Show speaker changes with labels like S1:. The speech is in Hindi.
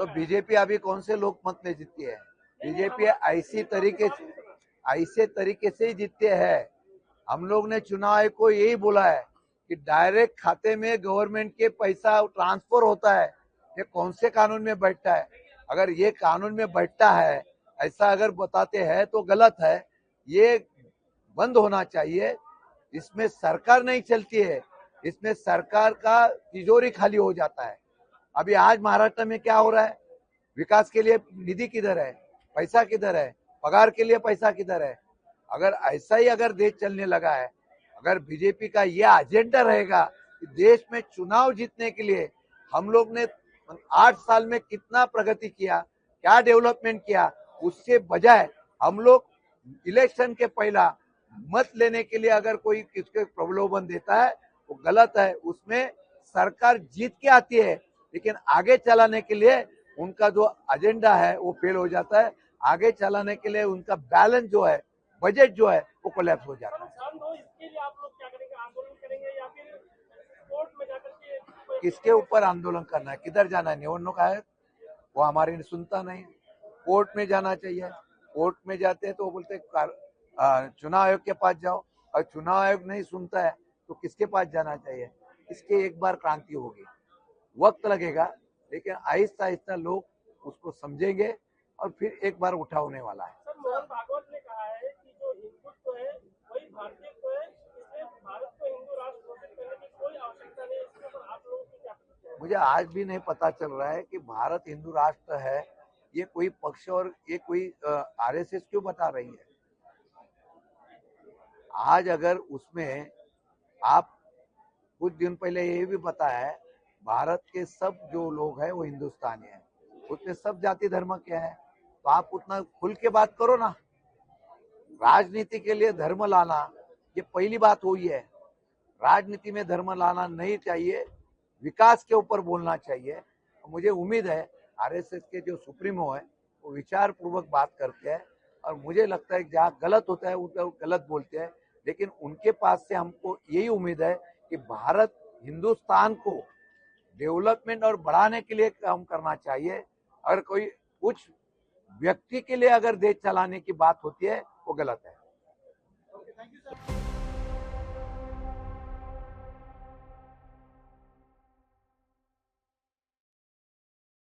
S1: तो बीजेपी अभी कौन से लोकमत में जीती है? बीजेपी ऐसे तरीके से ही जीतते हैं। हम लोग ने चुनाव आयोग को यही बोला है कि डायरेक्ट खाते में गवर्नमेंट के पैसा ट्रांसफर होता है, ये कौन से कानून में बैठता है? अगर ये कानून में बैठता है, ऐसा अगर बताते हैं तो गलत है, ये बंद होना चाहिए। इसमें सरकार नहीं चलती है, इसमें सरकार का तिजोरी खाली हो जाता है। अभी आज महाराष्ट्र में क्या हो रहा है? विकास के लिए निधि किधर है? पैसा किधर है? पगार के लिए पैसा किधर है? अगर ऐसा ही अगर देश चलने लगा है, अगर बीजेपी का यह एजेंडा रहेगा कि देश में चुनाव जीतने के लिए हम लोग ने 8 साल में कितना प्रगति किया, क्या डेवलपमेंट किया, उससे बजाय हम लोग इलेक्शन के पहला मत लेने के लिए अगर कोई किसके प्रलोभन देता है वो गलत है। उसमें सरकार जीत के आती है, लेकिन आगे चलाने के लिए उनका जो एजेंडा है वो फेल हो जाता है। आगे चलाने के लिए उनका बैलेंस जो है, बजट जो है वो कोलैप्स हो जाता है।
S2: इसके लिए आप लोग क्या करेंगे? आंदोलन करेंगे या फिर कोर्ट में जाकर के?
S1: किसके ऊपर आंदोलन करना है? किधर जाना है? निवडणूक आयोग वो हमारी सुनता नहीं। कोर्ट में जाना चाहिए। कोर्ट में जाते हैं तो वो बोलते चुनाव आयोग के पास जाओ, और चुनाव आयोग नहीं सुनता है तो किसके पास जाना चाहिए? इसके एक बार क्रांति होगी, वक्त लगेगा, लेकिन आहिस्ता आहिस्ता लोग उसको समझेंगे और फिर एक बार उठा होने वाला है।
S2: सर, मोहन भागवत ने कहा है कि जो हिंदुत्व है वही भारतीयत्व है, इसलिए भारत को हिंदू राष्ट्र घोषित करने की कोई आवश्यकता नहीं। इसके ऊपर आप लोगों की क्या प्रतिक्रिया है?
S1: मुझे आज भी नहीं पता चल रहा है कि भारत हिंदू राष्ट्र है, ये कोई पक्ष और ये कोई आरएसएस क्यों बता रही है। आज अगर उसमें आप कुछ दिन पहले ये भी पता है भारत के सब जो लोग हैं वो हिंदुस्तानी हैं, उसमें सब जाति धर्म के हैं, तो आप उतना खुल के बात करो ना। राजनीति के लिए धर्म लाना ये पहली बात हुई है। राजनीति में धर्म लाना नहीं चाहिए, विकास के ऊपर बोलना चाहिए। मुझे उम्मीद है आरएसएस के जो सुप्रीमो है वो विचार पूर्वक बात करते हैं, और मुझे लगता है जहाँ गलत होता है वो गलत बोलते हैं, लेकिन उनके पास से हमको यही उम्मीद है कि भारत हिंदुस्तान को डेवलपमेंट और बढ़ाने के लिए काम करना चाहिए। अगर कोई कुछ व्यक्ति के लिए अगर देश चलाने की बात होती है वो गलत है।